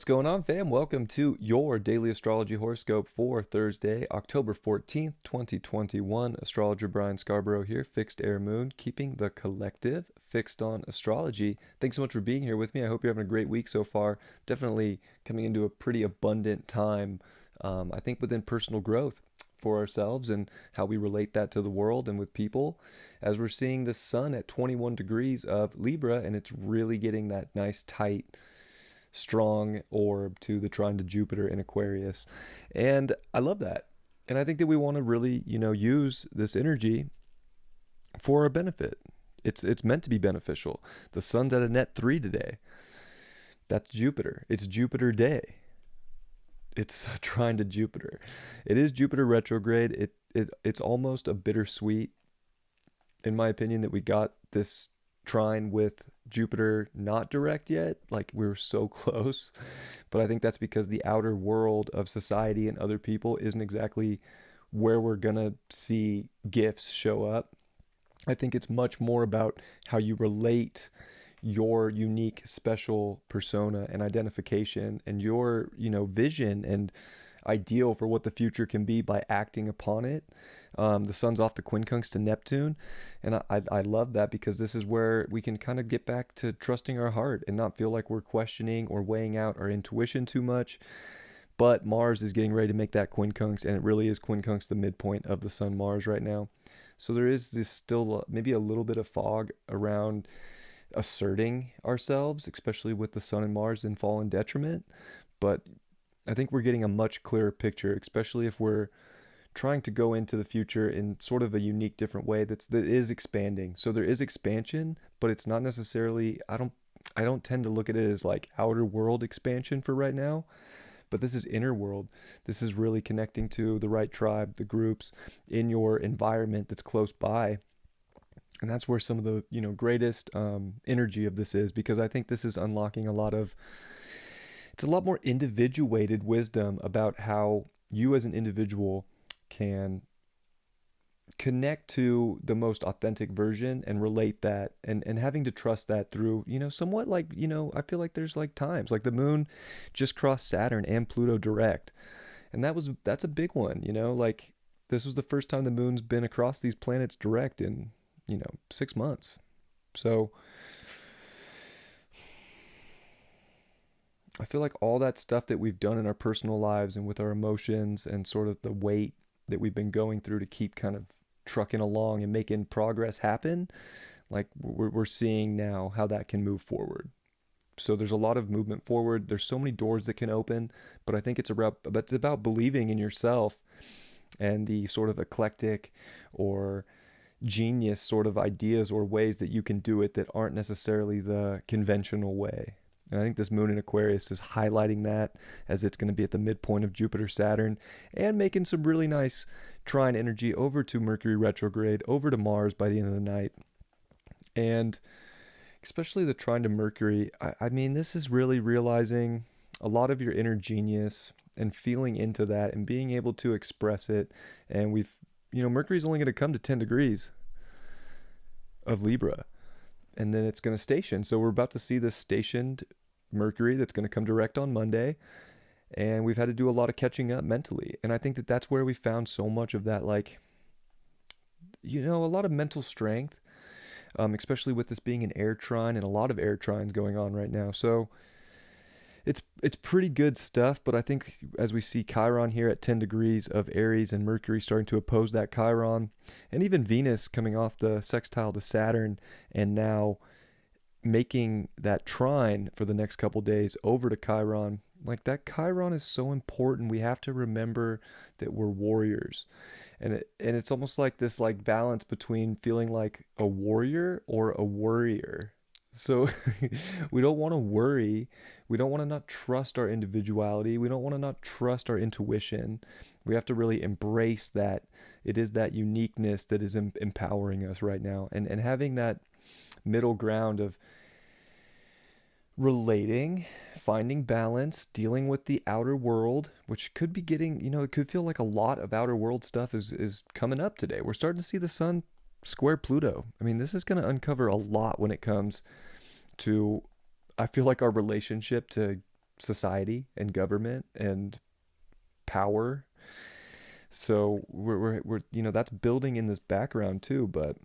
What's going on, fam? Welcome to your daily astrology horoscope for Thursday, October 14th, 2021. Astrologer Brian Scarborough here, Fixed Air Moon, keeping the collective fixed on astrology. Thanks so much for being here with me. I hope you're having a great week so far. Definitely coming into a pretty abundant time, I think, within personal growth for ourselves and how we relate that to the world and with people, as we're seeing the sun at 21 degrees of Libra, and it's really getting that nice tight strong orb to the trine to Jupiter in Aquarius. And I love that. And I think that we want to really, use this energy for our benefit. It's meant to be beneficial. The sun's at a net 3 today. That's Jupiter. It's Jupiter day. It's a trine to Jupiter. It is Jupiter retrograde. It's almost a bittersweet, in my opinion, that we got this trine with Jupiter not direct yet. Like, we were so close, but I think that's because the outer world of society and other people isn't exactly where we're gonna see gifts show up. I think it's much more about how you relate your unique special persona and identification and your vision and ideal for what the future can be by acting upon it. The sun's off the quincunx to Neptune, and I love that, because this is where we can kind of get back to trusting our heart and not feel like we're questioning or weighing out our intuition too much. But Mars is getting ready to make that quincunx, and it really is quincunx the midpoint of the sun Mars right now. So there is this still maybe a little bit of fog around asserting ourselves, especially with the sun and Mars in fall and detriment. But I think we're getting a much clearer picture, especially if we're trying to go into the future in sort of a unique, different way that is expanding. So there is expansion, but it's not necessarily, I don't tend to look at it as like outer world expansion for right now, but this is inner world. This is really connecting to the right tribe, the groups in your environment that's close by. And that's where some of the, greatest energy of this is, because I think this is unlocking it's a lot more individuated wisdom about how you as an individual can connect to the most authentic version and relate that, and having to trust that through, somewhat like, I feel like there's like times like the moon just crossed Saturn and Pluto direct. And that's a big one, like this was the first time the moon's been across these planets direct in, 6 months. So I feel like all that stuff that we've done in our personal lives and with our emotions and sort of the weight that we've been going through to keep kind of trucking along and making progress happen, like we're seeing now how that can move forward. So there's a lot of movement forward. There's so many doors that can open, but I think it's about believing in yourself and the sort of eclectic or genius sort of ideas or ways that you can do it that aren't necessarily the conventional way. And I think this moon in Aquarius is highlighting that, as it's going to be at the midpoint of Jupiter Saturn and making some really nice trine energy over to Mercury retrograde, over to Mars by the end of the night. And especially the trine to Mercury, I mean, this is really realizing a lot of your inner genius and feeling into that and being able to express it. And Mercury's only going to come to 10 degrees of Libra, and then it's going to station. So we're about to see this stationed Mercury that's going to come direct on Monday. And we've had to do a lot of catching up mentally. And I think that that's where we found so much of that, like, a lot of mental strength, especially with this being an air trine and a lot of air trines going on right now. So it's pretty good stuff, but I think as we see Chiron here at 10 degrees of Aries and Mercury starting to oppose that Chiron, and even Venus coming off the sextile to Saturn and now making that trine for the next couple days over to Chiron, like that Chiron is so important. We have to remember that we're warriors. And it's almost like this like balance between feeling like a warrior or a worrier. So we don't want to worry. We don't want to not trust our individuality. We don't want to not trust our intuition. We have to really embrace that it is that uniqueness that is empowering us right now. And having that middle ground of relating, finding balance, dealing with the outer world, which could be getting, it could feel like a lot of outer world stuff is coming up today. We're starting to see the sun square Pluto. I mean, this is going to uncover a lot when it comes to, I feel like, our relationship to society and government and power. So we're that's building in this background too, but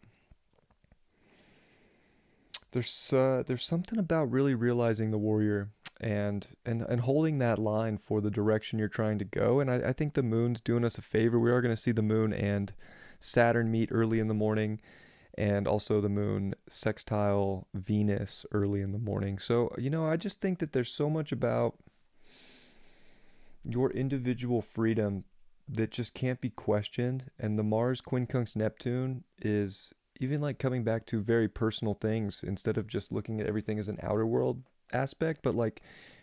there's something about really realizing the warrior and holding that line for the direction you're trying to go. And I think the moon's doing us a favor. We are going to see the moon and Saturn meet early in the morning, and also the moon sextile Venus early in the morning. So, I just think that there's so much about your individual freedom that just can't be questioned. And the Mars quincunx Neptune is even like coming back to very personal things instead of just looking at everything as an outer world aspect, but like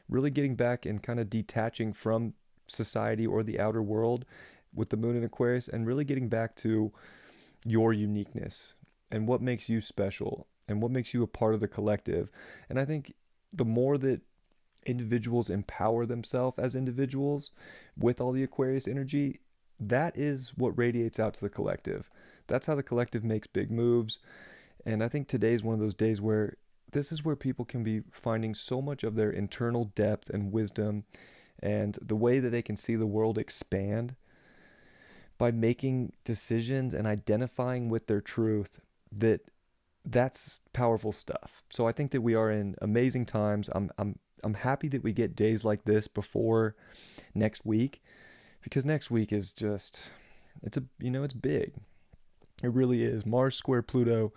really getting back and kind of detaching from society or the outer world with the moon in Aquarius, and really getting back to your uniqueness and what makes you special and what makes you a part of the collective. And I think the more that individuals empower themselves as individuals with all the Aquarius energy, that is what radiates out to the collective. That's how the collective makes big moves. And I think today is one of those days where this is where people can be finding so much of their internal depth and wisdom and the way that they can see the world expand by making decisions and identifying with their truth. That's powerful stuff. So I think that we are in amazing times. I'm happy that we get days like this before next week, because next week is just, it's big. It really is. Mars square Pluto.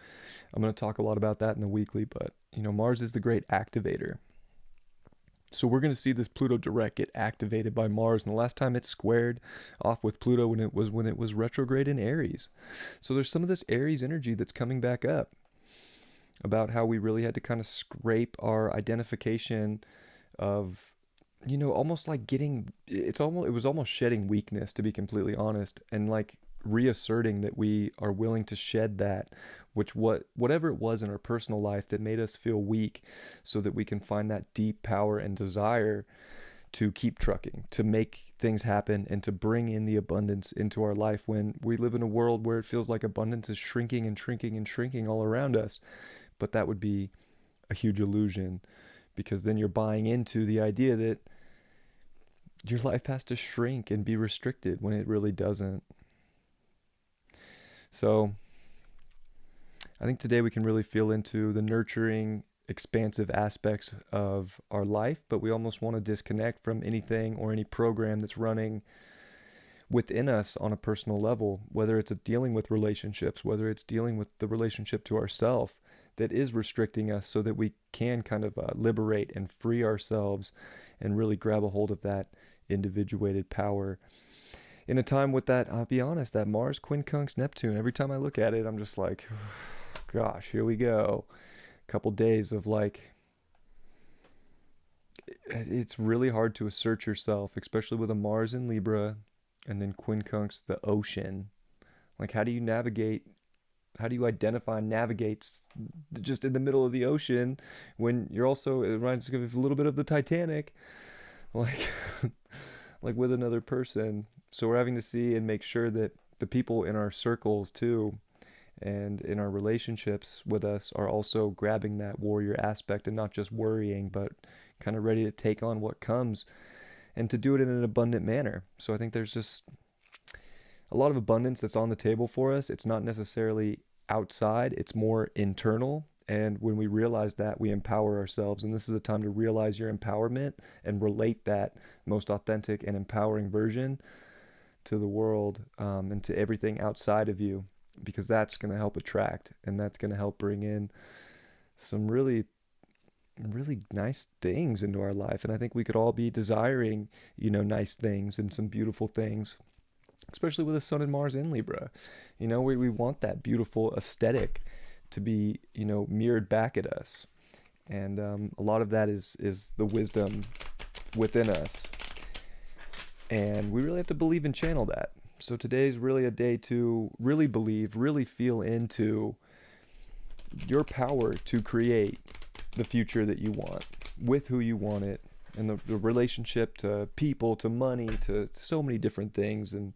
I'm going to talk a lot about that in the weekly, but Mars is the great activator. So we're going to see this Pluto direct get activated by Mars, and the last time it squared off with Pluto when it was retrograde in Aries. So there's some of this Aries energy that's coming back up about how we really had to kind of scrape our identification of almost like it was almost shedding weakness, to be completely honest, and like reasserting that we are willing to shed that, whatever it was in our personal life that made us feel weak, so that we can find that deep power and desire to keep trucking, to make things happen, and to bring in the abundance into our life when we live in a world where it feels like abundance is shrinking and shrinking and shrinking all around us. But that would be a huge illusion, because then you're buying into the idea that your life has to shrink and be restricted when it really doesn't. So I think today we can really feel into the nurturing, expansive aspects of our life, but we almost want to disconnect from anything or any program that's running within us on a personal level, whether it's dealing with relationships, whether it's dealing with the relationship to ourselves that is restricting us, so that we can kind of liberate and free ourselves and really grab a hold of that individuated power. In a time with that, I'll be honest, that Mars quincunx Neptune, every time I look at it, I'm just like, gosh, here we go. A couple days of like, it's really hard to assert yourself, especially with a Mars in Libra and then quincunx the ocean. Like, how do you identify and navigate just in the middle of the ocean when you're also, it reminds me of a little bit of the Titanic, like like with another person. So we're having to see and make sure that the people in our circles too, and in our relationships with us, are also grabbing that warrior aspect and not just worrying, but kind of ready to take on what comes and to do it in an abundant manner. So I think there's just a lot of abundance that's on the table for us. It's not necessarily outside, it's more internal. And when we realize that, we empower ourselves. And this is a time to realize your empowerment and relate that most authentic and empowering version to the world, and to everything outside of you, because that's going to help attract, and that's going to help bring in some really, really nice things into our life. And I think we could all be desiring, nice things and some beautiful things, especially with the Sun and Mars in Libra. We want that beautiful aesthetic to be, mirrored back at us. And a lot of that is the wisdom within us. And we really have to believe and channel that. So today's really a day to really believe, really feel into your power to create the future that you want with who you want it, and the relationship to people, to money, to so many different things. And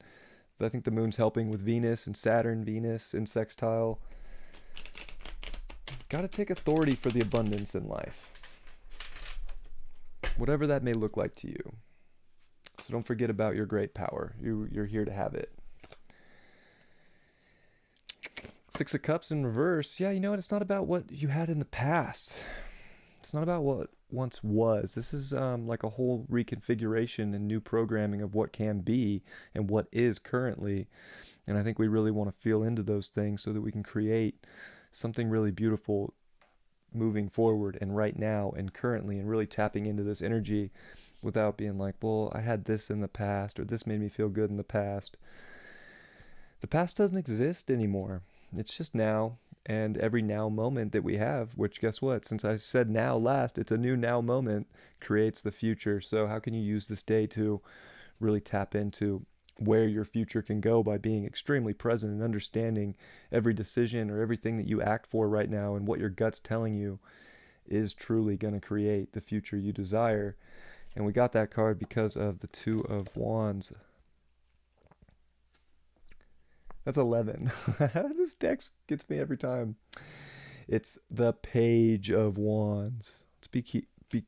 I think the moon's helping with Venus and Saturn, Venus in sextile. Got to take authority for the abundance in life. whatever that may look like to you. So don't forget about your great power. You're here to have it. Six of Cups in reverse. Yeah, you know what? It's not about what you had in the past. It's not about what once was. This is like a whole reconfiguration and new programming of what can be and what is currently. And I think we really want to feel into those things so that we can create something really beautiful moving forward and right now and currently, and really tapping into this energy without being like, well, I had this in the past, or this made me feel good in the past. The past doesn't exist anymore. It's just now, and every now moment that we have, which guess what? Since I said now last, it's a new now moment, creates the future. So how can you use this day to really tap into where your future can go by being extremely present and understanding every decision or everything that you act for right now and what your gut's telling you is truly going to create the future you desire. And we got that card because of the Two of Wands. That's 11. This deck gets me every time. It's the Page of Wands. Let's be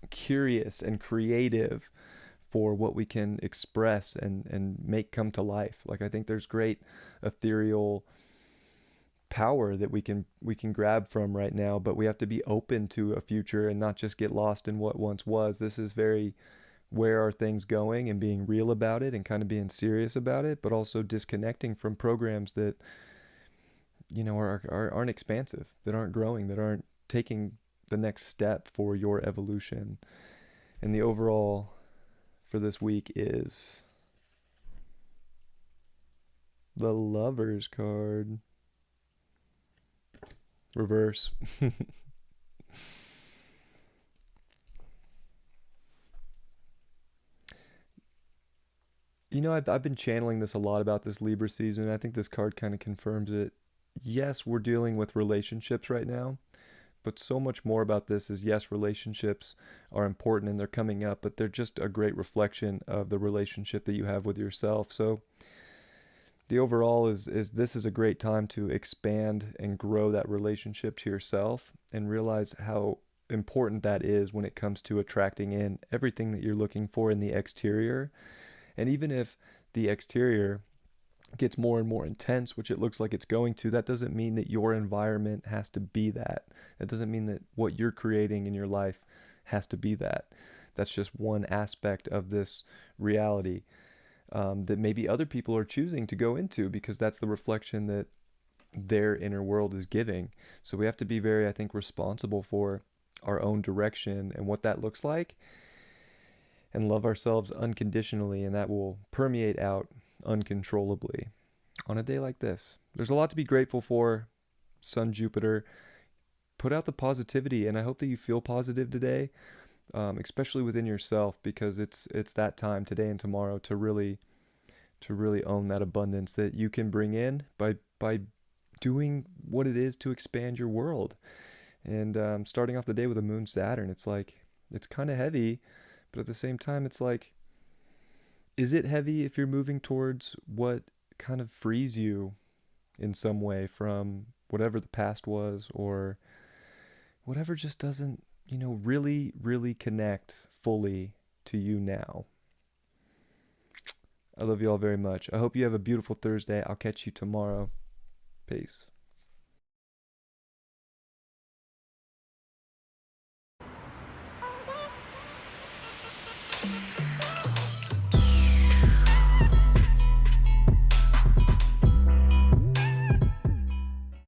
curious and creative for what we can express and make come to life. Like, I think there's great ethereal power that we can grab from right now, but we have to be open to a future and not just get lost in what once was. This is very, where are things going, and being real about it and kind of being serious about it, but also disconnecting from programs that, you know, aren't expansive, that aren't growing, that aren't taking the next step for your evolution. And the overall for this week is the Lovers card. Reverse. You know, I've been channeling this a lot about this Libra season. I think this card kind of confirms it. Yes, we're dealing with relationships right now, but so much more about this is, yes, relationships are important and they're coming up, but they're just a great reflection of the relationship that you have with yourself. So the overall is this is a great time to expand and grow that relationship to yourself and realize how important that is when it comes to attracting in everything that you're looking for in the exterior. And even if the exterior gets more and more intense, which it looks like it's going to, that doesn't mean that your environment has to be that. That doesn't mean that what you're creating in your life has to be that. That's just one aspect of this reality that maybe other people are choosing to go into because that's the reflection that their inner world is giving. So we have to be very, I think, responsible for our own direction and what that looks like, and love ourselves unconditionally, and that will permeate out uncontrollably on a day like this. There's a lot to be grateful for. Sun, Jupiter, put out the positivity, and I hope that you feel positive today, especially within yourself, because it's that time today and tomorrow to really own that abundance that you can bring in by doing what it is to expand your world. And starting off the day with a Moon Saturn, it's like, it's kind of heavy, but at the same time, it's like, is it heavy if you're moving towards what kind of frees you in some way from whatever the past was, or whatever just doesn't, you know, really connect fully to you now? I love you all very much. I hope you have a beautiful Thursday. I'll catch you tomorrow. Peace.